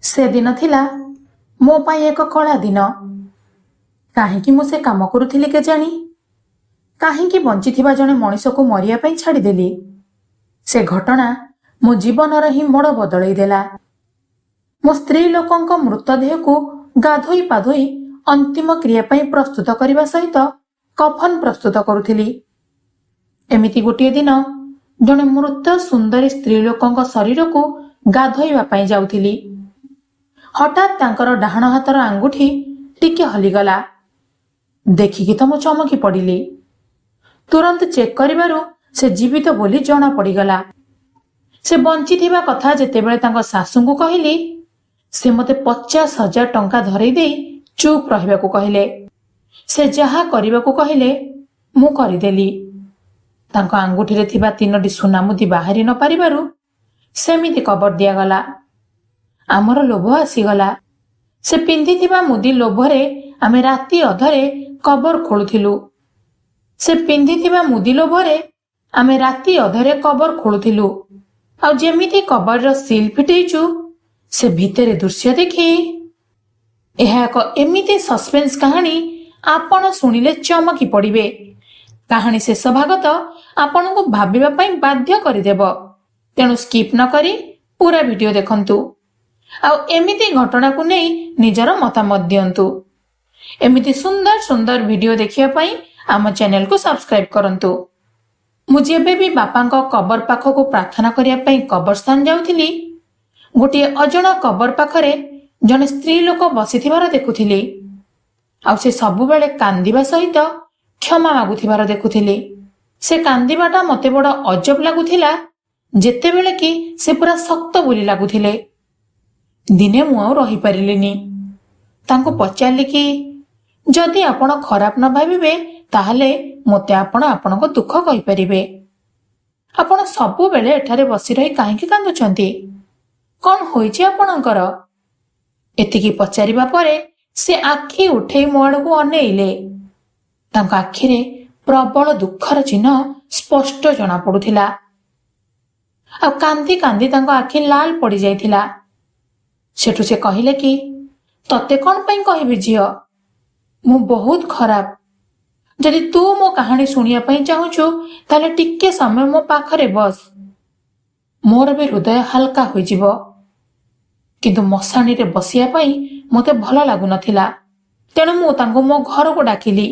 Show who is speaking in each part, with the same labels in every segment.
Speaker 1: से दिन थिला मो पाई एक कला दिन। काहींकि मु से काम करुथिली केजाणी, काहींकि बंचिथिबा जणे मनीष को मरिया पाई छाड़ीदेली। से घटना मो जीवनर ही मोड़ बदलई देला। मो स्त्री लोकंक मृतदेह को गाधोई पाधोई अंतिम क्रिया पाई प्रस्तुत करने सहित कफन प्रस्तुत करुथिली। एमिति गोटे दिन जणे मृत सुंदरी स्त्री लोकंक शरीर को गाधोइबा पाई जाउथिली। हठात तांकर डाहाण हाथर आंगुठी टिके हलीगला। देखिकी तो मु चमकी पड़िली। तुरंत चेक करिबारु से जीवित बोली जना पड़ीगला। से बंचिथिबा कथा जेतेबेले तांको सासुंकु कहिली, से मते 50,000 टंका धरई देई चुप रहिबाकु कहिले। से जहा करिबाकु कहिले मु करिदेली। तांको आंगुठी रे थिबा 3टी सुना मुदी बाहरी न पारिबारु सेमिति कबर दियागला। आमर लोभ आसीगला। से पिंधिथिबा मुदी लोभरे आमे राति अधरे कबर खोलुथिलु। से पिंधिथिबा मुदी लोभरे आमे राति अधरे कबर खोलुथिलु। आ जेमिति कबर सील फिटेइचु से भितरे दृश्य देखि एहा एक एमिति सस्पेंस कहानी आपण सुनिले चमकी पड़िबे। कहानी शेष भाग तो आपण को भाबिबा पई बाध्य करिदेब। तेणु स्किप न करी पूरा वीडियो देखंतु। आउ एमिति घटना को नहीं निजर मतामत दियंतु। एमिति सुंदर सुंदर वीडियो देखिया पई आम चैनल को सब्सक्राइब करंतु। मु जेबे भी बापांको कबर पाखको प्रार्थना करिया पई कबरस्थान जाउथिली, गोटे अजणा कबर पाखरे जने स्त्री लोक बसिथिबार देखुथिली। आउ से सबु बेले कांदिबा सहित क्षमा मागुथिबार देखुथिली। से कांदिबाटा मते बड़ अजब लागुथिला, जेतेबेले कि से पूरा सख्त बोली लागुथिले। दिने मु आउ रही परिलिनी। तांको पचारली कि जदि आपण खराब न भाबिबे ताहले मते आपण आपणको दुख कहि परिबे। आपण सबु बेले एठारे बसी रही काहेकि कांदुचंती? कोन होईची आपणकर? एतिकी पचारिबा परे से आखि उठेई मो आडକୁ अनेइले। तांको आखिरे प्रबल दुखर चिन्ह स्पष्ट जना पडुथिला। आ कांदी कांदी तांको आखि लाल पड़ी जाइथिला। सेठु से कहिले कि तते कोन पई कहिबि झियो, मु बहुत खराब। जदि तू मो कहानी सुनिया पई चाहूछु ताले टिके समय मो पाखरे बस। मोर भी हृदय हल्का होई जिवो। किंतु मशाणी रे बसिया पई मते भलो लागु नथिला। तेणु मु तांको मो घर को डाकिली।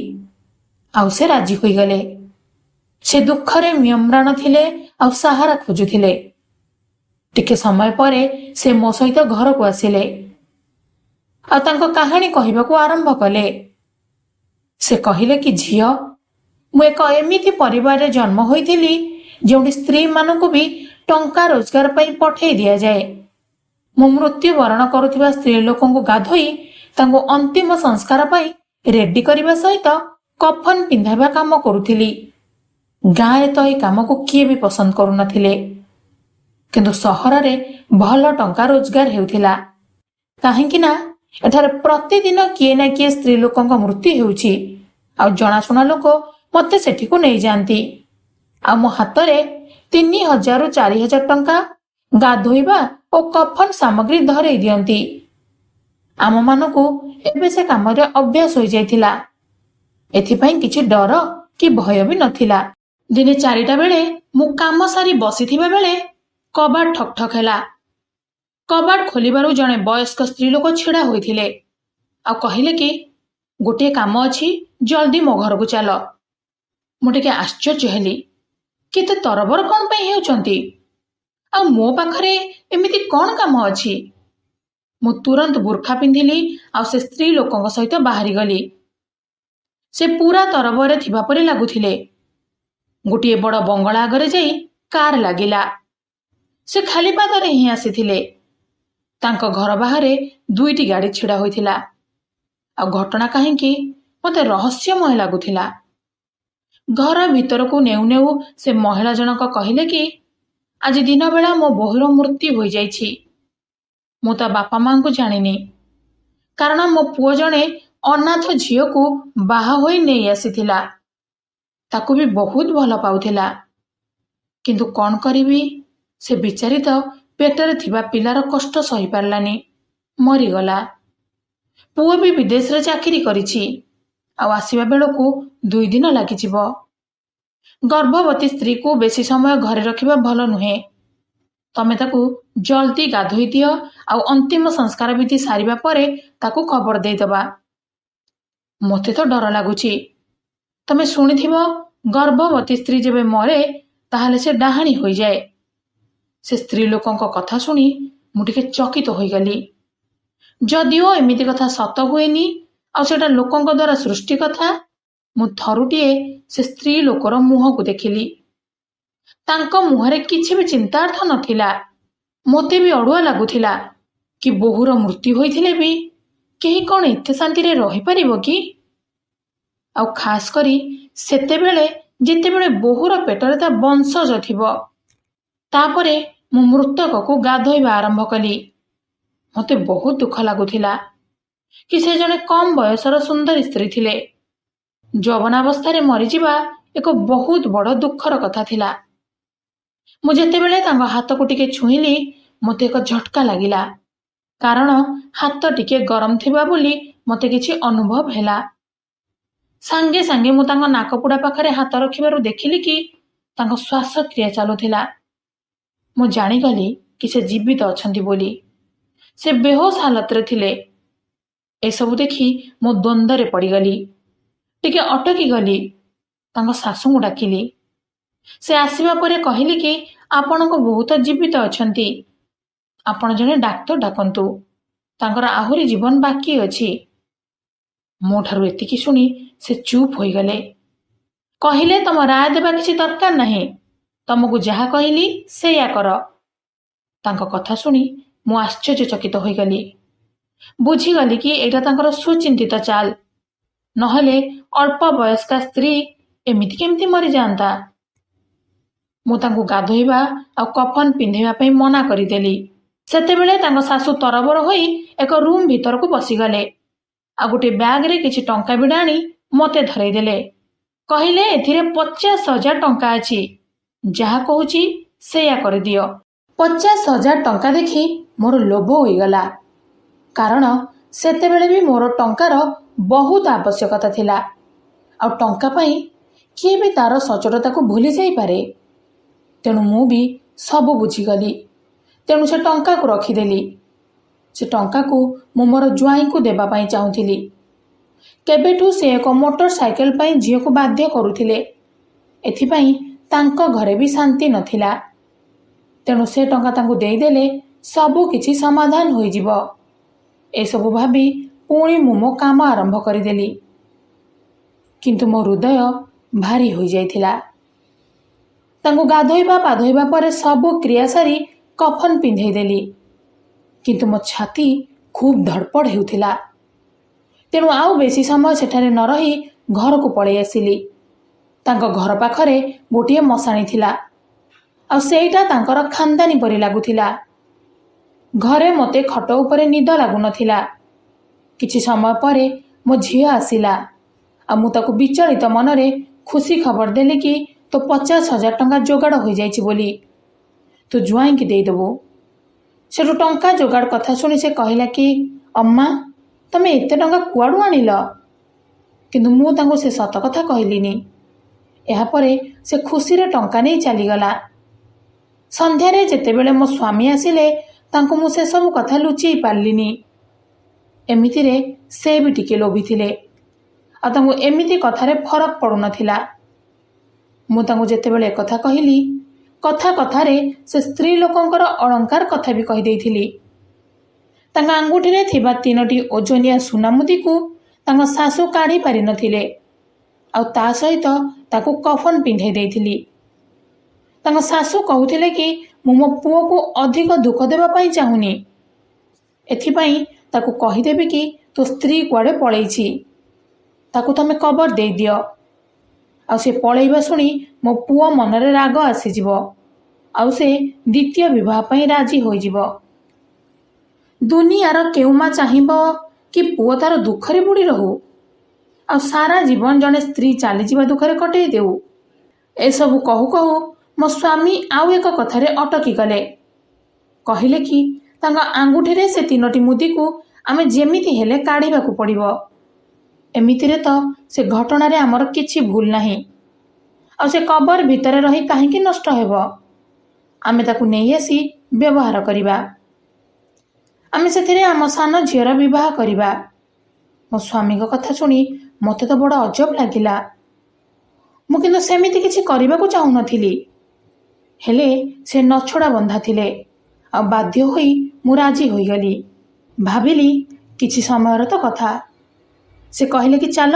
Speaker 1: आउ से राजी होई गले। से दुखरे म्यम्राण थिले आउ सहारा खोजुथिले। टिके समय परे से मो सहित घर को आसिले। आ तांको कहानी कहिबाकू आरंभ कले। से कहिले कि झियो, मु एक एमिति परिवार रे जन्म होइथिली जेउडी स्त्री मानकु भी टंका रोजगार पई पठेई दिया जाए। मु मृत्यु वरण करुथिबा स्त्री लोकंकु गाधोई तांको अंतिम संस्कार पई रेडी करिबा सहित कफन पिंधाबा काम करुथिली। गाँव रे तो ए काम को किए भी पसंद करू नथिले, किंतु सहर रे भल टंका रोजगार हेउथिला। काहेकि ना एठारे प्रतिदिन किए ना किए स्त्री लोकंक मृत्यु हेउछि। आ जनाशुना लोक मते सेठी को नहीं जानती। आ मो हातरे 3,000 रु 4,000 टंका गाधोइबा और कफन सामग्री धरई दियंती। आम मानकु एबे से काम रे अभ्यास होई जाइथिला। एथिपई किछि डर कि भय भी नथिला। दिने 4टा बेले मु काम सारी बसिथिबा बेले कबाड़ ठक ठक हैला। कबाड़ खोलिबारु जणे वयस्क स्त्री लोक छिड़ा होइथिले। आ कहिले कि गोटे काम अछि, जल्दी मो घर को चलो। मु टिके आश्चर्य हेली। केते तरबर कोन पई हेउचंती? आ मो पाखरे एमिति कोन काम अछि? मु तुरंत बुरखा पिंधिली आ से स्त्री लोकंक सहित बाहरी गली। से पूरा तरबरे थिबा परे लागुथिले। गोटे बड़ बंगला आगरे जाई कार लागिला। से खाली पादरे ही आसीथिले। तांको घर बाहरे 2टी गाड़ी छिड़ा होइथिला। आ घटना काहेकि मते रहस्यमय लागुथिला। घर भीतर को नेउ नेउ से महिला जनक कहिले कि आज दिन बेला मो बोहर मृत्यु होई जाइछि। मु ता बापा मां को जानिनी, कारण मो पुओ जणे अनाथ झियो को बाहा होई नेई आसीथिला। ताकू भी बहुत भल पाउथिला। किंतु कौन करिबी, से बिचारी तो पेटरे थिबा पिलार कष्ट सही पारलानी। ମରିଗଲା। ପୁଅ ବି ବିଦେଶରେ ଚାକିରି କରିଛି, ଆଉ ଆସିବା ବେଳକୁ 2 ଦିନ ଲାଗିଯିବ। ଗର୍ଭବତୀ ସ୍ତ୍ରୀକୁ ବେଶୀ ସମୟ ଘରେ ରଖିବା ଭଲ ନୁହେଁ। ତମେ ତାକୁ ଜଲ୍ଦି ଗାଧୋଇ ଦିଅ, ଆଉ ଅନ୍ତିମ ସଂସ୍କାର ବିଧି ସାରିବା ପରେ ତାକୁ ଖବର ଦେଇଦବା। ମୋତେ ତ ଡର ଲାଗୁଛି। ତମେ ଶୁଣିଥିବ, ଗର୍ଭବତୀ ସ୍ତ୍ରୀ ଯେବେ ମରେ ତାହେଲେ ସେ ଡାହାଣୀ ହୋଇଯାଏ। ସେ ସ୍ତ୍ରୀ ଲୋକଙ୍କ କଥା ଶୁଣି ମୁଁ ଟିକେ ଚକିତ ହୋଇଗଲି। ଯଦିଓ ଏମିତି କଥା ସତ ହୁଏନି, ଆଉ ସେଟା ଲୋକଙ୍କ ଦ୍ୱାରା ସୃଷ୍ଟି କଥା, ମୁଁ ଥରୁଟିଏ ସେ ସ୍ତ୍ରୀ ଲୋକର ମୁହଁକୁ ଦେଖିଲି। ତାଙ୍କ ମୁହଁରେ କିଛି ବି ଚିନ୍ତାର୍ଥ ନଥିଲା। ମୋତେ ବି ଅଡୁଆ ଲାଗୁଥିଲା କି ବୋହୂର ମୃତ୍ୟୁ ହୋଇଥିଲେ ବି କେହି କ'ଣ ଏତେ ଶାନ୍ତିରେ ରହିପାରିବ କି? ଆଉ ଖାସ୍ କରି ସେତେବେଳେ ଯେତେବେଳେ ବୋହୂର ପେଟରେ ତା ବଂଶଜ ଥିବ। ତାପରେ ମୁଁ ମୃତକକୁ ଗାଧୋଇବା ଆରମ୍ଭ କଲି। ମୋତେ ବହୁତ ଦୁଃଖ ଲାଗୁଥିଲା କି ସେ ଜଣେ କମ୍ ବୟସର ସୁନ୍ଦରୀ ସ୍ତ୍ରୀ ଥିଲେ। ଯୌବନାବସ୍ଥାରେ ମରିଯିବା ଏକ ବହୁତ ବଡ଼ ଦୁଃଖର କଥା ଥିଲା। ମୁଁ ଯେତେବେଳେ ତାଙ୍କ ହାତକୁ ଟିକେ ଛୁଇଁଲି, ମୋତେ ଏକ ଝଟକା ଲାଗିଲା, କାରଣ ହାତ ଟିକେ ଗରମ ଥିବା ବୋଲି ମୋତେ କିଛି ଅନୁଭବ ହେଲା। ସାଙ୍ଗେ ସାଙ୍ଗେ ମୁଁ ତାଙ୍କ ନାକପୁଡ଼ା ପାଖରେ ହାତ ରଖିବାରୁ ଦେଖିଲି କି ତାଙ୍କ ଶ୍ୱାସକ୍ରିୟା ଚାଲୁଥିଲା। ମୁଁ ଜାଣିଗଲି କି ସେ ଜୀବିତ ଅଛନ୍ତି ବୋଲି। ସେ ବେହୋସ ହାଲତରେ ଥିଲେ। ଏସବୁ ଦେଖି ମୁଁ ଦ୍ୱନ୍ଦ୍ୱରେ ପଡ଼ିଗଲି। ଟିକେ ଅଟକି ଗଲି। ତାଙ୍କ ଶାଶୁଙ୍କୁ ଡାକିଲି। ସେ ଆସିବା ପରେ କହିଲି କି ଆପଣଙ୍କ ବୋହୂ ତ ଜୀବିତ ଅଛନ୍ତି, ଆପଣ ଜଣେ ଡାକ୍ତର ଡାକନ୍ତୁ, ତାଙ୍କର ଆହୁରି ଜୀବନ ବାକି ଅଛି। ମୋ ଠାରୁ ଏତିକି ଶୁଣି ସେ ଚୁପ୍ ହୋଇଗଲେ। କହିଲେ, ତମ ରାୟ ଦେବା କିଛି ଦରକାର ନାହିଁ, ତମକୁ ଯାହା କହିଲି ସେଇଆ କର। ତାଙ୍କ କଥା ଶୁଣି ମୁଁ ଆଶ୍ଚର୍ଯ୍ୟଚକିତ ହୋଇଗଲି। ବୁଝିଗଲି କି ଏଇଟା ତାଙ୍କର ସୁଚିନ୍ତିତ ଚାଲ, ନହେଲେ ଅଳ୍ପ ବୟସ୍କା ସ୍ତ୍ରୀ ଏମିତି କେମିତି ମରିଯାଆନ୍ତା। ମୁଁ ତାଙ୍କୁ ଗାଧୋଇବା ଆଉ କଫନ ପିନ୍ଧାଇବା ପାଇଁ ମନା କରିଦେଲି। ସେତେବେଳେ ତାଙ୍କ ଶାଶୁ ତରବର ହୋଇ ଏକ ରୁମ୍ ଭିତରକୁ ପଶିଗଲେ, ଆଉ ଗୋଟିଏ ବ୍ୟାଗରେ କିଛି ଟଙ୍କା ବିଡ଼ା ଆଣି ମୋତେ ଧରେଇଦେଲେ। କହିଲେ, ଏଥିରେ 50,000 ଟଙ୍କା ଅଛି, ଯାହା କହୁଛି ସେଇଆ କରିଦିଅ। 50,000 ଟଙ୍କା ଦେଖି ମୋର ଲୋଭ ହୋଇଗଲା, କାରଣ ସେତେବେଳେ ବି ମୋର ଟଙ୍କାର ବହୁତ ଆବଶ୍ୟକତା ଥିଲା। ଆଉ ଟଙ୍କା ପାଇଁ କିଏ ବି ତାର ସଚ୍ଚୋଟତାକୁ ଭୁଲି ଯାଇପାରେ। ତେଣୁ ମୁଁ ବି ସବୁ ବୁଝିଗଲି। ତେଣୁ ସେ ଟଙ୍କାକୁ ରଖିଦେଲି। ସେ ଟଙ୍କାକୁ ମୁଁ ମୋର ଜ୍ୱାଇଁଙ୍କୁ ଦେବା ପାଇଁ ଚାହୁଁଥିଲି। କେବେଠୁ ସେ ଏକ ମୋଟର ସାଇକେଲ ପାଇଁ ଝିଅକୁ ବାଧ୍ୟ କରୁଥିଲେ। ଏଥିପାଇଁ ତାଙ୍କ ଘରେ ବି ଶାନ୍ତି ନଥିଲା। ତେଣୁ ସେ ଟଙ୍କା ତାଙ୍କୁ ଦେଇଦେଲେ ସବୁ କିଛି ସମାଧାନ ହୋଇଯିବ। ଏସବୁ ଭାବି ପୁଣି ମୁଁ ମୋ କାମ ଆରମ୍ଭ କରିଦେଲି। କିନ୍ତୁ ମୋ ହୃଦୟ ଭାରି ହୋଇଯାଇଥିଲା। ତାଙ୍କୁ ଗାଧୋଇବା ପାଧୋଇବା ପରେ ସବୁ କ୍ରିୟା ସାରି କଫନ ପିନ୍ଧେଇ ଦେଲି। କିନ୍ତୁ ମୋ ଛାତି ଖୁବ୍ ଧଡ଼ପଡ଼ ହେଉଥିଲା। ତେଣୁ ଆଉ ବେଶୀ ସମୟ ସେଠାରେ ନ ରହି ଘରକୁ ପଳେଇ ଆସିଲି। ତାଙ୍କ ଘର ପାଖରେ ଗୋଟିଏ ମଶାଣି ଥିଲା, ଆଉ ସେଇଟା ତାଙ୍କର ଖାନଦାନୀ ପରି ଲାଗୁଥିଲା। ଘରେ ମୋତେ ଖଟ ଉପରେ ନିଦ ଲାଗୁନଥିଲା। କିଛି ସମୟ ପରେ ମୋ ଝିଅ ଆସିଲା, ଆଉ ମୁଁ ତାକୁ ବିଚଳିତ ମନରେ ଖୁସି ଖବର ଦେଲି କି ତୋ 50,000 ଟଙ୍କା ଯୋଗାଡ଼ ହୋଇଯାଇଛି ବୋଲି, ତୁ ଜ୍ୱାଇଁକି ଦେଇଦେବୁ। ସେଠୁ ଟଙ୍କା ଯୋଗାଡ଼ କଥା ଶୁଣି ସେ କହିଲା କି, ଅମ୍ମା, ତମେ ଏତେ ଟଙ୍କା କୁଆଡ଼ୁ ଆଣିଲ? କିନ୍ତୁ ମୁଁ ତାଙ୍କୁ ସେ ସତ କଥା କହିଲିନି। ଏହାପରେ ସେ ଖୁସିରେ ଟଙ୍କା ନେଇ ଚାଲିଗଲା। ସନ୍ଧ୍ୟାରେ ଯେତେବେଳେ ମୋ ସ୍ୱାମୀ ଆସିଲେ, ତାଙ୍କୁ ମୁଁ ସେସବୁ କଥା ଲୁଚେଇ ପାରିଲିନି। ଏମିତିରେ ସେ ବି ଟିକେ ଲୋଭିଥିଲେ, ଆଉ ତାଙ୍କୁ ଏମିତି କଥାରେ ଫରକ ପଡ଼ୁନଥିଲା। ମୁଁ ତାଙ୍କୁ ଯେତେବେଳେ ଏକଥା କହିଲି, କଥା କଥାରେ ସେ ସ୍ତ୍ରୀ ଲୋକଙ୍କର ଅଳଙ୍କାର କଥା ବି କହିଦେଇଥିଲି। ତାଙ୍କ ଆଙ୍ଗୁଠିରେ ଥିବା 3ଟି ଓଜନିଆ ସୁନାମୁଦିକୁ ତାଙ୍କ ଶାଶୁ କାଢ଼ି ପାରିନଥିଲେ, ଆଉ ତା ସହିତ ତାକୁ କଫନ ପିନ୍ଧେଇ ଦେଇଥିଲି। ତାଙ୍କ ଶାଶୁ କହୁଥିଲେ କି ମୁଁ ମୋ ପୁଅକୁ ଅଧିକ ଦୁଃଖ ଦେବା ପାଇଁ ଚାହୁଁନି। ଏଥିପାଇଁ ତାକୁ କହିଦେବି କି ତୋ ସ୍ତ୍ରୀ କୁଆଡ଼େ ପଳେଇଛି, ତାକୁ ତମେ କବର ଦେଇଦିଅ। ଆଉ ସେ ପଳେଇବା ଶୁଣି ମୋ ପୁଅ ମନରେ ରାଗ ଆସିଯିବ, ଆଉ ସେ ଦ୍ୱିତୀୟ ବିବାହ ପାଇଁ ରାଜି ହୋଇଯିବ। ଦୁନିଆର କେଉଁ ମା ଚାହିଁବ କି ପୁଅ ତାର ଦୁଃଖରେ ବୁଡ଼ି ରହୁ, ଆଉ ସାରା ଜୀବନ ଜଣେ ସ୍ତ୍ରୀ ଚାଲିଯିବା ଦୁଃଖରେ କଟେଇ ଦେଉ। ଏସବୁ କହୁ କହୁ ମୋ ସ୍ୱାମୀ ଆଉ ଏକ କଥାରେ ଅଟକି ଗଲେ। କହିଲେ କି ତାଙ୍କ ଆଙ୍ଗୁଠିରେ ସେ 3ଟି ମୁଦିକୁ ଆମେ ଯେମିତି ହେଲେ କାଢ଼ିବାକୁ ପଡ଼ିବ। ଏମିତିରେ ତ ସେ ଘଟଣାରେ ଆମର କିଛି ଭୁଲ ନାହିଁ। ଆଉ ସେ କବର ଭିତରେ ରହି କାହିଁକି ନଷ୍ଟ ହେବ? ଆମେ ତାକୁ ନେଇ ଆସି ବ୍ୟବହାର କରିବା। ଆମେ ସେଥିରେ ଆମ ସାନ ଝିଅର ବିବାହ କରିବା। ମୋ ସ୍ୱାମୀଙ୍କ କଥା ଶୁଣି ମୋତେ ତ ବଡ଼ ଅଜବ ଲାଗିଲା। ମୁଁ କିନ୍ତୁ ସେମିତି କିଛି କରିବାକୁ ଚାହୁଁନଥିଲି। ହେଲେ ସେ ନଛଡ଼ା ବନ୍ଧା ଥିଲେ, ଆଉ ବାଧ୍ୟ ହୋଇ ମୁଁ ରାଜି ହୋଇଗଲି। ଭାବିଲି କିଛି ସମୟର ତ କଥା। ସେ କହିଲେ କି ଚାଲ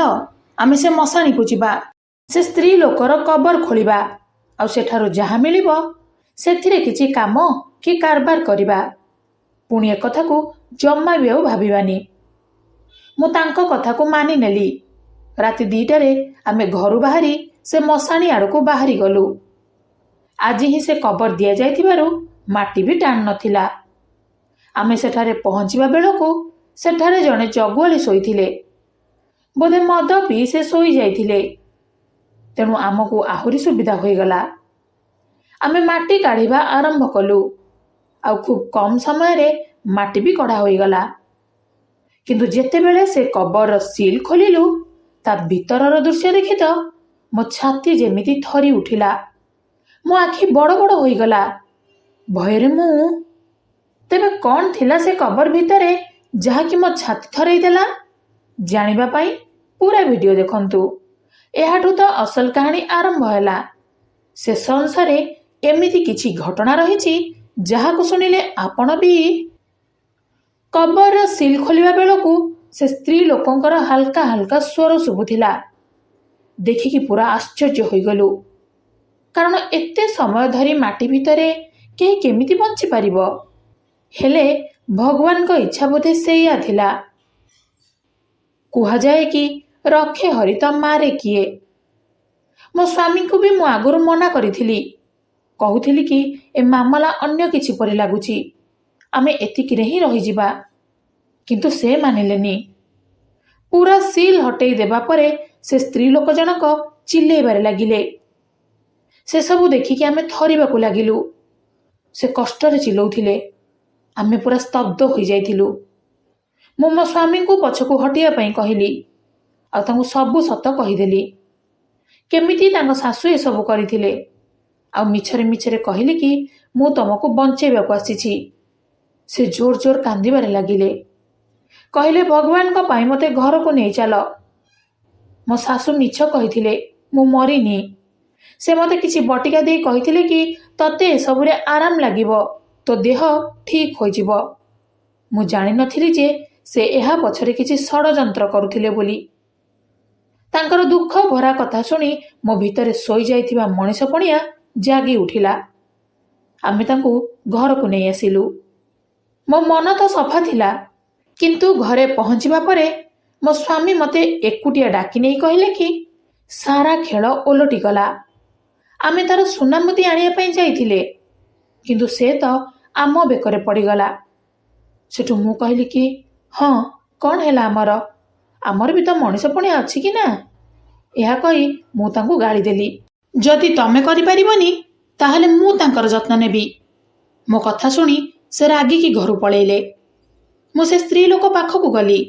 Speaker 1: ଆମେ ସେ ମଶାଣିକୁ ଯିବା, ସେ ସ୍ତ୍ରୀ ଲୋକର କବର ଖୋଳିବା, ଆଉ ସେଠାରୁ ଯାହା ମିଳିବ ସେଥିରେ କିଛି କାମ କି କାରବାର କରିବା। ପୁଣି ଏକଥାକୁ ଜମା ବି ଆଉ ଭାବିବାନି। ମୁଁ ତାଙ୍କ କଥାକୁ ମାନି ନେଲି। ରାତି 2ଟାରେ ଆମେ ଘରୁ ବାହାରି ସେ ମଶାଣି ଆଡ଼କୁ ବାହାରି ଗଲୁ। ଆଜି ହିଁ ସେ କବର ଦିଆଯାଇଥିବାରୁ ମାଟି ବି ଟାଣି ନଥିଲା। ଆମେ ସେଠାରେ ପହଞ୍ଚିବା ବେଳକୁ ସେଠାରେ ଜଣେ ଜଗୁଆଳି ଶୋଇଥିଲେ। ବୋଧେ ମଦ ପିଇ ସେ ଶୋଇଯାଇଥିଲେ। ତେଣୁ ଆମକୁ ଆହୁରି ସୁବିଧା ହୋଇଗଲା। ଆମେ ମାଟି କାଢ଼ିବା ଆରମ୍ଭ କଲୁ, ଆଉ ଖୁବ୍ କମ୍ ସମୟରେ ମାଟି ବି କଢ଼ା ହୋଇଗଲା। କିନ୍ତୁ ଯେତେବେଳେ ସେ କବରର ସିଲ୍ ଖୋଲିଲୁ, ତା ଭିତରର ଦୃଶ୍ୟ ଦେଖି ତ ମୋ ଛାତି ଯେମିତି ଥରି ଉଠିଲା। ମୋ ଆଖି ବଡ଼ ବଡ଼ ହୋଇଗଲା। ଭୟରେ ମୁଁ ତେବେ କ'ଣ ଥିଲା ସେ କବର ଭିତରେ ଯାହାକି ମୋ ଛାତି ଥରେଇ ଦେଲା? ଜାଣିବା ପାଇଁ ପୁରା ଭିଡ଼ିଓ ଦେଖନ୍ତୁ। ଏହାଠୁ ତ ଅସଲ କାହାଣୀ ଆରମ୍ଭ ହେଲା। ଶେଷ ଅଂଶରେ ଏମିତି କିଛି ଘଟଣା ରହିଛି ଯାହାକୁ ଶୁଣିଲେ ଆପଣ ବି। କବରର ସିଲ୍ ଖୋଲିବା ବେଳକୁ ସେ ସ୍ତ୍ରୀ ଲୋକଙ୍କର ହାଲକା ହାଲକା ସ୍ୱର ଶୁଭୁଥିଲା। ଦେଖିକି ପୁରା ଆଶ୍ଚର୍ଯ୍ୟ ହୋଇଗଲୁ। କାରଣ ଏତେ ସମୟ ଧରି ମାଟି ଭିତରେ କେହି କେମିତି ବଞ୍ଚିପାରିବ? ହେଲେ ଭଗବାନଙ୍କ ଇଚ୍ଛା ବୋଧେ ସେଇଆ ଥିଲା। କୁହାଯାଏ କି ରଖେ ହରି ତ ମାରେ କିଏ। ମୋ ସ୍ୱାମୀଙ୍କୁ ବି ମୁଁ ଆଗରୁ ମନା କରିଥିଲି। କହୁଥିଲି କି ଏ ମାମଲା ଅନ୍ୟ କିଛି ପରି ଲାଗୁଛି, ଆମେ ଏତିକିରେ ହିଁ ରହିଯିବା। କିନ୍ତୁ ସେ ମାନିଲେନି। ପୁରା ସିଲ୍ ହଟେଇ ଦେବା ପରେ ସେ ସ୍ତ୍ରୀ ଲୋକ ଜଣକ ଚିଲେଇବାରେ ଲାଗିଲେ। ସେସବୁ ଦେଖିକି ଆମେ ଥରିବାକୁ ଲାଗିଲୁ। ସେ କଷ୍ଟରେ ଚିଲଉଥିଲେ। ଆମେ ପୁରା ସ୍ତବ୍ଧ ହୋଇଯାଇଥିଲୁ। ମୁଁ ମୋ ସ୍ୱାମୀଙ୍କୁ ପଛକୁ ହଟିବା ପାଇଁ କହିଲି, ଆଉ ତାଙ୍କୁ ସବୁ ସତ କହିଦେଲି। କେମିତି ତାଙ୍କ ଶାଶୁ ଏସବୁ କରିଥିଲେ, ଆଉ ମିଛରେ ମିଛରେ କହିଲି କି ମୁଁ ତମକୁ ବଞ୍ଚେଇବାକୁ ଆସିଛି। ସେ ଜୋର ଜୋର କାନ୍ଦିବାରେ ଲାଗିଲେ। କହିଲେ ଭଗବାନଙ୍କ ପାଇଁ ମୋତେ ଘରକୁ ନେଇ ଚାଲ। ମୋ ଶାଶୁ ମିଛ କହିଥିଲେ, ମୁଁ ମରିନି। ସେ ମୋତେ କିଛି ବଟିକା ଦେଇ କହିଥିଲେ କି ତତେ ଏସବୁରେ ଆରାମ ଲାଗିବ, ତୋ ଦେହ ଠିକ୍ ହୋଇଯିବ। ମୁଁ ଜାଣିନଥିଲି ଯେ ସେ ଏହା ପଛରେ କିଛି ଷଡ଼ଯନ୍ତ୍ର କରୁଥିଲେ ବୋଲି। ତାଙ୍କର ଦୁଃଖ ଭରା କଥା ଶୁଣି ମୋ ଭିତରେ ଶୋଇଯାଇଥିବା ମଣିଷ ପଣିଆ ଜାଗି ଉଠିଲା। ଆମେ ତାଙ୍କୁ ଘରକୁ ନେଇ ଆସିଲୁ। ମୋ ମନ ତ ସଫା ଥିଲା, କିନ୍ତୁ ଘରେ ପହଞ୍ଚିବା ପରେ ମୋ ସ୍ୱାମୀ ମୋତେ ଏକୁଟିଆ ଡାକି ନେଇ କହିଲେ କି ସାରା ଖେଳ ଓଲଟିଗଲା। ଆମେ ତାର ସୁନାମୁଦି ଆଣିବା ପାଇଁ ଯାଇଥିଲେ, କିନ୍ତୁ ସେ ତ ଆମ ବେକରେ ପଡ଼ିଗଲା। ସେଠୁ ମୁଁ କହିଲି କି ହଁ, କ'ଣ ହେଲା ଆମର ବି ତ ମଣିଷ ପଣିଆ ଅଛି କି ନା? ଏହା କହି ମୁଁ ତାଙ୍କୁ ଗାଳି ଦେଲି। ଯଦି ତମେ କରିପାରିବନି ତାହେଲେ ମୁଁ ତାଙ୍କର ଯତ୍ନ ନେବି। ମୋ କଥା ଶୁଣି ସେ ରାଗିକି ଘରୁ ପଳେଇଲେ। ମୁଁ ସେ ସ୍ତ୍ରୀ ଲୋକ ପାଖକୁ ଗଲି,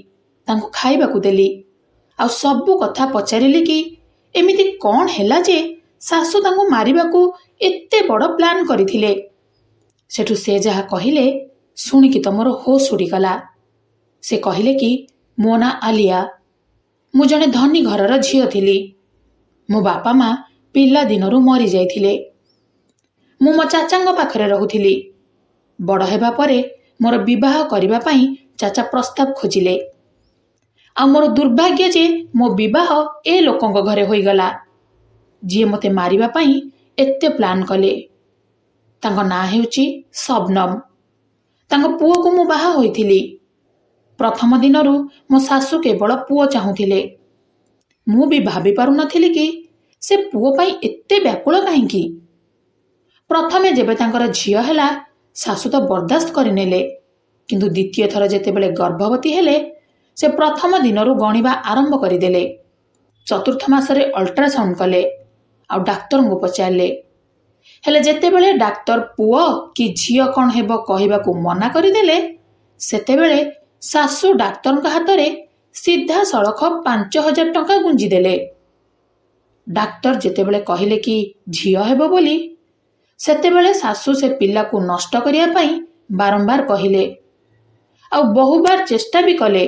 Speaker 1: ତାଙ୍କୁ ଖାଇବାକୁ ଦେଲି, ଆଉ ସବୁ କଥା ପଚାରିଲି କି ଏମିତି କ'ଣ ହେଲା ଯେ ଶାଶୁ ତାଙ୍କୁ ମାରିବାକୁ ଏତେ ବଡ଼ ପ୍ଲାନ୍ କରିଥିଲେ। ସେଠୁ ସେ ଯାହା କହିଲେ ଶୁଣିକି ତ ମୋର ହୋସ୍ ଉଡ଼ିଗଲା। ସେ କହିଲେ କି ମୋ ନାଁ ଆଲିଆ। ମୁଁ ଜଣେ ଧନୀ ଘରର ଝିଅ ଥିଲି। ମୋ ବାପା ମା ପିଲାଦିନରୁ ମରିଯାଇଥିଲେ। ମୁଁ ମୋ ଚାଚାଙ୍କ ପାଖରେ ରହୁଥିଲି। ବଡ଼ ହେବା ପରେ ମୋର ବିବାହ କରିବା ପାଇଁ ଚାଚା ପ୍ରସ୍ତାବ ଖୋଜିଲେ। ଆଉ ମୋର ଦୁର୍ଭାଗ୍ୟ ଯେ ମୋ ବିବାହ ଏ ଲୋକଙ୍କ ଘରେ ହୋଇଗଲା, ଯିଏ ମୋତେ ମାରିବା ପାଇଁ ଏତେ ପ୍ଲାନ୍ କଲେ। ତାଙ୍କ ନାଁ ହେଉଛି ଶବନମ। ତାଙ୍କ ପୁଅକୁ ମୁଁ ବାହା ହୋଇଥିଲି। ପ୍ରଥମ ଦିନରୁ ମୋ ଶାଶୁ କେବଳ ପୁଅ ଚାହୁଁଥିଲେ। ମୁଁ ବି ଭାବି ପାରୁନଥିଲି କି ସେ ପୁଅ ପାଇଁ ଏତେ ବ୍ୟାକୁଳ କାହିଁକି। ପ୍ରଥମେ ଯେବେ ତାଙ୍କର ଝିଅ ହେଲା, ଶାଶୁ ତ ବରଦାସ୍ତ କରିନେଲେ, କିନ୍ତୁ ଦ୍ୱିତୀୟ ଥର ଯେତେବେଳେ ଗର୍ଭବତୀ ହେଲେ, ସେ ପ୍ରଥମ ଦିନରୁ ଗଣିବା ଆରମ୍ଭ କରିଦେଲେ। ଚତୁର୍ଥ ମାସରେ ଅଲ୍ଟ୍ରାସାଉଣ୍ଡ କଲେ, ଆଉ ଡାକ୍ତରଙ୍କୁ ପଚାରିଲେ। ହେଲେ ଯେତେବେଳେ ଡାକ୍ତର ପୁଅ କି ଝିଅ କ'ଣ ହେବ କହିବାକୁ ମନା କରିଦେଲେ, ସେତେବେଳେ ଶାଶୁ ଡାକ୍ତରଙ୍କ ହାତରେ ସିଧାସଳଖ 5,000 ଟଙ୍କା ଗୁଞ୍ଜିଦେଲେ। ଡାକ୍ତର ଯେତେବେଳେ କହିଲେ କି ଝିଅ ହେବ ବୋଲି, ସେତେବେଳେ ଶାଶୁ ସେ ପିଲାକୁ ନଷ୍ଟ କରିବା ପାଇଁ ବାରମ୍ବାର କହିଲେ, ଆଉ ବହୁବାର ଚେଷ୍ଟା ବି କଲେ।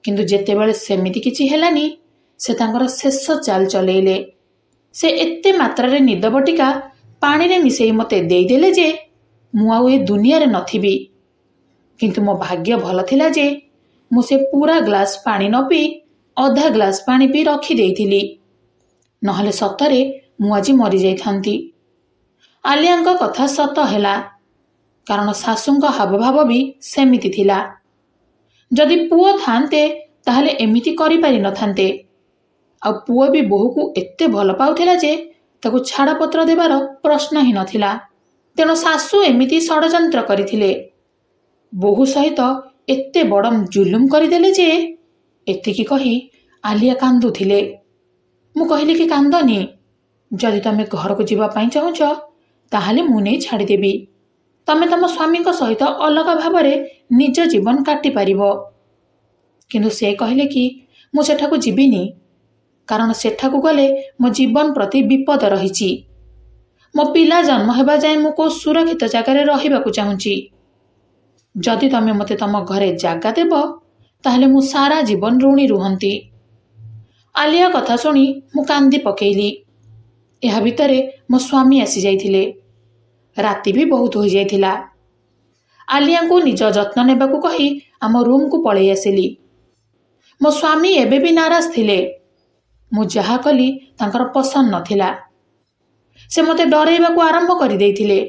Speaker 1: କିନ୍ତୁ ଯେତେବେଳେ ସେମିତି କିଛି ହେଲାନି, ସେ ତାଙ୍କର ଶେଷ ଚାଲ ଚଲେଇଲେ। ସେ ଏତେ ମାତ୍ରାରେ ନିଦ ବଟିକା ପାଣିରେ ମିଶେଇ ମୋତେ ଦେଇଦେଲେ ଯେ ମୁଁ ଆଉ ଏ ଦୁନିଆରେ ନଥିବି। କିନ୍ତୁ ମୋ ଭାଗ୍ୟ ଭଲ ଥିଲା ଯେ ମୁଁ ସେ ପୁରା ଗ୍ଲାସ ପାଣି ନ ପିଇ ଅଧା ଗ୍ଲାସ ପାଣି ପିଇ ରଖିଦେଇଥିଲି। ନହେଲେ ସତରେ ମୁଁ ଆଜି ମରିଯାଇଥାନ୍ତି। ଆଲିଆଙ୍କ କଥା ସତ ହେଲା, କାରଣ ଶାଶୁଙ୍କ ହାବଭାବ ବି ସେମିତି ଥିଲା। ଯଦି ପୁଅ ଥାନ୍ତେ ତାହେଲେ ଏମିତି କରିପାରିନଥାନ୍ତେ। ଆଉ ପୁଅ ବି ବୋହୂକୁ ଏତେ ଭଲ ପାଉଥିଲା ଯେ ତାକୁ ଛାଡ଼ପତ୍ର ଦେବାର ପ୍ରଶ୍ନ ହିଁ ନଥିଲା। ତେଣୁ ଶାଶୁ ଏମିତି ଷଡ଼ଯନ୍ତ୍ର କରିଥିଲେ। ବୋହୂ ସହିତ ଏତେ ବଡ଼ ଜୁଲୁମ କରିଦେଲେ ଯେ, ଏତିକି କହି ଆଲିଆ କାନ୍ଦୁଥିଲେ। ମୁଁ କହିଲି କି କାନ୍ଦନି, ଯଦି ତମେ ଘରକୁ ଯିବା ପାଇଁ ଚାହୁଁଛ ତାହେଲେ ମୁଁ ନେଇ ଛାଡ଼ିଦେବି। ତମେ ତମ ସ୍ୱାମୀଙ୍କ ସହିତ ଅଲଗା ଭାବରେ ନିଜ ଜୀବନ କାଟିପାରିବ। କିନ୍ତୁ ସେ କହିଲେ କି ମୁଁ ସେଠାକୁ ଯିବିନି, କାରଣ ସେଠାକୁ ଗଲେ ମୋ ଜୀବନ ପ୍ରତି ବିପଦ ରହିଛି। ମୋ ପିଲା ଜନ୍ମ ହେବା ଯାଏ ମୁଁ କେଉଁ ସୁରକ୍ଷିତ ଜାଗାରେ ରହିବାକୁ ଚାହୁଁଛି। ଯଦି ତମେ ମୋତେ ତମ ଘରେ ଜାଗା ଦେବ ତାହେଲେ ମୁଁ ସାରା ଜୀବନ ଋଣୀ ରୁହନ୍ତି। ଆଲିଆ କଥା ଶୁଣି ମୁଁ କାନ୍ଦି ପକେଇଲି। ଏହା ଭିତରେ ମୋ ସ୍ୱାମୀ ଆସିଯାଇଥିଲେ। ରାତି ବି ବହୁତ ହୋଇଯାଇଥିଲା। ଆଲିଆଙ୍କୁ ନିଜ ଯତ୍ନ ନେବାକୁ କହି ଆମ ରୁମକୁ ପଳେଇ ଆସିଲି। ମୋ ସ୍ୱାମୀ ଏବେ ବି ନାରାଜ ଥିଲେ। ମୁଁ ଯାହା କଲି ତାଙ୍କର ପସନ୍ଦ ନଥିଲା। ସେ ମୋତେ ଡରେଇବାକୁ ଆରମ୍ଭ କରିଦେଇଥିଲେ।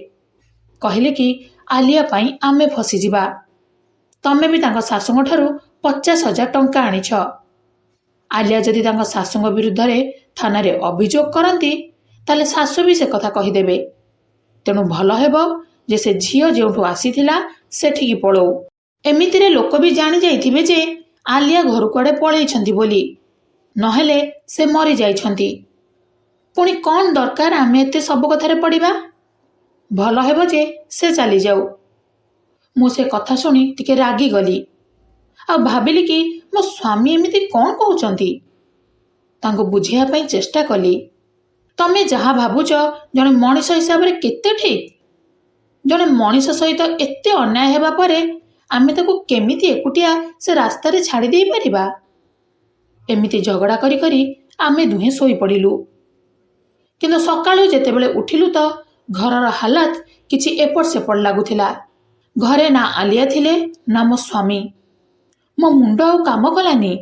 Speaker 1: କହିଲେ କି ଆଲିଆ ପାଇଁ ଆମେ ଫସିଯିବା। ତମେ ବି ତାଙ୍କ ଶାଶୁଙ୍କ ଠାରୁ 50,000 ଟଙ୍କା ଆଣିଛ। ଆଲିଆ ଯଦି ତାଙ୍କ ଶାଶୁଙ୍କ ବିରୁଦ୍ଧରେ ଥାନାରେ ଅଭିଯୋଗ କରନ୍ତି ତାହେଲେ ଶାଶୁ ବି ସେ କଥା କହିଦେବେ। ତେଣୁ ଭଲ ହେବ ଯେ ସେ ଝିଅ ଯେଉଁଠୁ ଆସିଥିଲା ସେଠିକି ପଳଉ। ଏମିତିରେ ଲୋକ ବି ଜାଣି ଯାଇଥିବେ ଯେ ଆଲିଆ ଘରୁ କୁଆଡ଼େ ପଳେଇଛନ୍ତି ବୋଲି, ନହେଲେ ସେ ମରିଯାଇଛନ୍ତି। ପୁଣି କ'ଣ ଦରକାର ଆମେ ଏତେ ସବୁ କଥାରେ ପଡ଼ିବା? ଭଲ ହେବ ଯେ ସେ ଚାଲିଯାଉ। ମୁଁ ସେ କଥା ଶୁଣି ଟିକେ ରାଗିଗଲି। ଆଉ ଭାବିଲି କି ମୋ ସ୍ୱାମୀ ଏମିତି କ'ଣ କହୁଛନ୍ତି। ତାଙ୍କୁ ବୁଝିବା ପାଇଁ ଚେଷ୍ଟା କଲି। ତମେ ଯାହା ଭାବୁଛ ଜଣେ ମଣିଷ ହିସାବରେ କେତେ ଠିକ୍। ଜଣେ ମଣିଷ ସହିତ ଏତେ ଅନ୍ୟାୟ ହେବା ପରେ ଆମେ ତାକୁ କେମିତି ଏକୁଟିଆ ସେ ରାସ୍ତାରେ ଛାଡ଼ି ଦେଇପାରିବା? ଏମିତି ଝଗଡ଼ା କରି କରି ଆମେ ଦୁହେଁ ଶୋଇପଡ଼ିଲୁ। କିନ୍ତୁ ସକାଳୁ ଯେତେବେଳେ ଉଠିଲୁ ତ ଘରର ହାଲତ କିଛି ଏପଟ ସେପଟ ଲାଗୁଥିଲା। ଘରେ ନା ଆଲିଆ ଥିଲେ ନା ମୋ ସ୍ୱାମୀ। ମୋ ମୁଣ୍ଡ ଆଉ କାମ କଲାନି।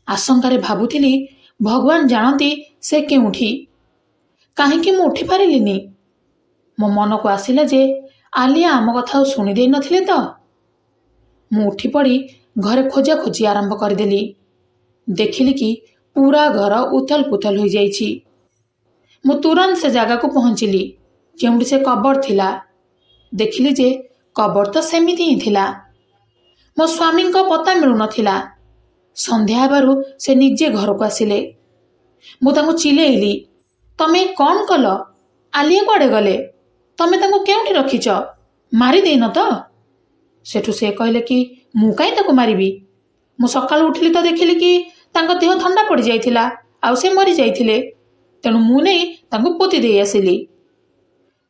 Speaker 1: ଆଶଙ୍କାରେ ଭାବୁଥିଲି ଭଗବାନ ଜାଣନ୍ତି ସେ କେଉଁଠି। କାହିଁକି ମୁଁ ଉଠିପାରିଲିନି? ମୋ ମନକୁ ଆସିଲା ଯେ ଆଲିଆ ଆମ କଥା ଆଉ ଶୁଣିଦେଇ ନଥିଲେ ତ। ମୁଁ ଉଠିପଡ଼ି ଘରେ ଖୋଜାଖୋଜି ଆରମ୍ଭ କରିଦେଲି। ଦେଖିଲି କି ପୁରା ଘର ଉଥଲ ପୁଥଲ ହୋଇଯାଇଛି। ମୁଁ ତୁରନ୍ତ ସେ ଜାଗାକୁ ପହଞ୍ଚିଲି ଯେଉଁଠି ସେ କବର ଥିଲା। ଦେଖିଲି ଯେ କବର ତ ସେମିତି ହିଁ ଥିଲା। ମୋ ସ୍ୱାମୀଙ୍କ ପତା ମିଳୁନଥିଲା। ସନ୍ଧ୍ୟା ହେବାରୁ ସେ ନିଜେ ଘରକୁ ଆସିଲେ। ମୁଁ ତାଙ୍କୁ ଚିଲେଇଲି, ତମେ କ'ଣ କଲ? ଆଲିଆ କୁଆଡ଼େ ଗଲେ? ତମେ ତାଙ୍କୁ କେଉଁଠି ରଖିଛ? ମାରିଦେଇନ ତ? ସେଠୁ ସେ କହିଲେ କି ମୁଁ କାହିଁ ତାକୁ ମାରିବି? ମୁଁ ସକାଳୁ ଉଠିଲି ତ ଦେଖିଲି କି ତାଙ୍କ ଦେହ ଥଣ୍ଡା ପଡ଼ିଯାଇଥିଲା ଆଉ ସେ ମରିଯାଇଥିଲେ। ତେଣୁ ମୁଁ ନେଇ ତାଙ୍କୁ ପୋତି ଦେଇ ଆସିଲି।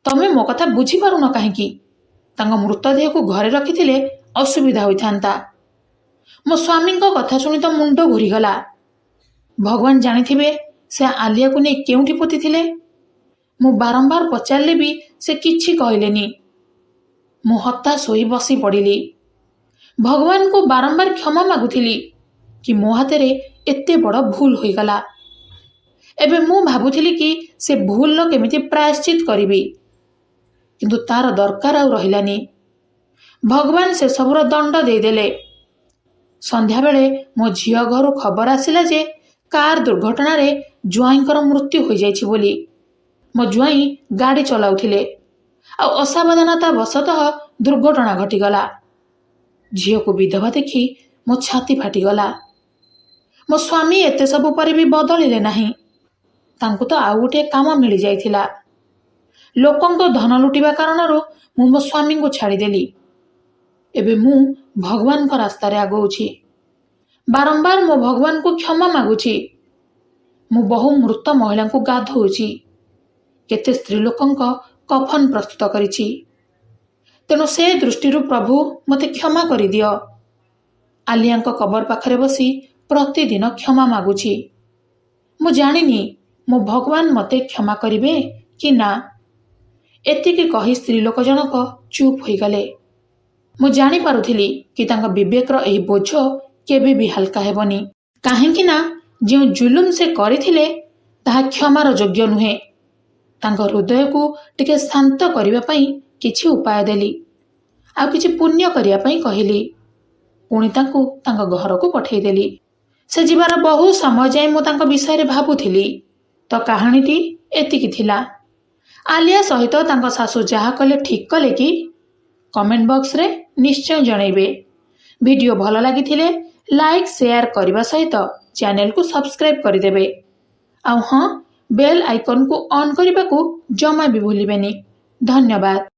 Speaker 1: ତମେ ମୋ କଥା ବୁଝିପାରୁନ କାହିଁକି? ତାଙ୍କ ମୃତଦେହକୁ ଘରେ ରଖିଥିଲେ ଅସୁବିଧା ହୋଇଥାନ୍ତା। ମୋ ସ୍ୱାମୀଙ୍କ କଥା ଶୁଣି ତ ମୁଣ୍ଡ ଘୂରିଗଲା। ଭଗବାନ ଜାଣିଥିବେ ସେ ଆଲିଆକୁ ନେଇ କେଉଁଠି ପୋତିଥିଲେ। ମୁଁ ବାରମ୍ବାର ପଚାରିଲେ ବି ସେ କିଛି କହିଲେନି। ମୁଁ ହତାଶ ହୋଇ ବସି ପଡ଼ିଲି। ଭଗବାନଙ୍କୁ ବାରମ୍ବାର କ୍ଷମା ମାଗୁଥିଲି କି ମୋ ହାତରେ ଏତେ ବଡ଼ ଭୁଲ ହୋଇଗଲା। ଏବେ ମୁଁ ଭାବୁଥିଲି କି ସେ ଭୁଲର କେମିତି ପ୍ରାୟଶ୍ଚିତ କରିବି, କିନ୍ତୁ ତାର ଦରକାର ଆଉ ରହିଲାନି। ଭଗବାନ ସେସବୁର ଦଣ୍ଡ ଦେଇଦେଲେ। ସନ୍ଧ୍ୟାବେଳେ ମୋ ଝିଅ ଘରୁ ଖବର ଆସିଲା ଯେ କାର ଦୁର୍ଘଟଣାରେ ଜ୍ୱାଇଁଙ୍କର ମୃତ୍ୟୁ ହୋଇଯାଇଛି ବୋଲି। ମୋ ଜ୍ୱାଇଁ ଗାଡ଼ି ଚଲାଉଥିଲେ ଆଉ ଅସାବଧାନତା ବଶତଃ ଦୁର୍ଘଟଣା ଘଟିଗଲା। ଝିଅକୁ ବିଧବା ଦେଖି ମୋ ଛାତି ଫାଟିଗଲା। ମୋ ସ୍ୱାମୀ ଏତେ ସବୁ ପରେ ବି ବଦଳିଲେ ନାହିଁ। ତାଙ୍କୁ ତ ଆଉ ଗୋଟିଏ କାମ ମିଳିଯାଇଥିଲା। ଲୋକଙ୍କ ଧନ ଲୁଟିବା କାରଣରୁ ମୁଁ ମୋ ସ୍ୱାମୀଙ୍କୁ ଛାଡ଼ିଦେଲି। ଏବେ ମୁଁ ଭଗବାନଙ୍କ ରାସ୍ତାରେ ଆଗଉଛି। ବାରମ୍ବାର ମୋ ଭଗବାନଙ୍କୁ କ୍ଷମା ମାଗୁଛି। ମୁଁ ବହୁ ମୃତ ମହିଳାଙ୍କୁ ଗାଧୋଉଛି। କେତେ ସ୍ତ୍ରୀ ଲୋକଙ୍କ କଫନ ପ୍ରସ୍ତୁତ କରିଛି। ତେଣୁ ସେ ଦୃଷ୍ଟିରୁ ପ୍ରଭୁ ମୋତେ କ୍ଷମା କରିଦିଅ। ଆଲିଆଙ୍କ କବର ପାଖରେ ବସି ପ୍ରତିଦିନ କ୍ଷମା ମାଗୁଛି। ମୁଁ ଜାଣିନି ମୋ ଭଗବାନ ମୋତେ କ୍ଷମା କରିବେ କି ନା। ଏତିକି କହି ସ୍ତ୍ରୀ ଲୋକ ଜଣକ ଚୁପ୍ ହୋଇଗଲେ। ମୁଁ ଜାଣିପାରୁଥିଲି କି ତାଙ୍କ ବିବେକର ଏହି ବୋଝ କେବେ ବି ହାଲକା ହେବନି। କାହିଁକି ନା ଯେଉଁ ଜୁଲୁମ ସେ କରିଥିଲେ ତାହା କ୍ଷମାର ଯୋଗ୍ୟ ନୁହେଁ। ତାଙ୍କ ହୃଦୟକୁ ଟିକେ ଶାନ୍ତ କରିବା ପାଇଁ କିଛି ଉପାୟ ଦେଲି, ଆଉ କିଛି ପୁଣ୍ୟ କରିବା ପାଇଁ କହିଲି। ପୁଣି ତାଙ୍କୁ ତାଙ୍କ ଘରକୁ ପଠେଇଦେଲି। ସେ ଯିବାର ବହୁ ସମୟ ଯାଏଁ ମୁଁ ତାଙ୍କ ବିଷୟରେ ଭାବୁଥିଲି। ତ କାହାଣୀଟି ଏତିକି ଥିଲା। ଆଲିଆ ସହିତ ତାଙ୍କ ଶାଶୁ ଯାହା କଲେ ଠିକ୍ କଲେ କି? କମେଣ୍ଟ ବକ୍ସରେ ନିଶ୍ଚୟ ଜଣାଇବେ। ଭିଡ଼ିଓ ଭଲ ଲାଗିଥିଲେ ଲାଇକ୍ ସେୟାର କରିବା ସହିତ ଚ୍ୟାନେଲକୁ ସବସ୍କ୍ରାଇବ୍ କରିଦେବେ। ଆଉ ହଁ, ବେଲ୍ ଆଇକନକୁ ଅନ୍ କରିବାକୁ ଜମା ବି ଭୁଲିବେନି। ଧନ୍ୟବାଦ।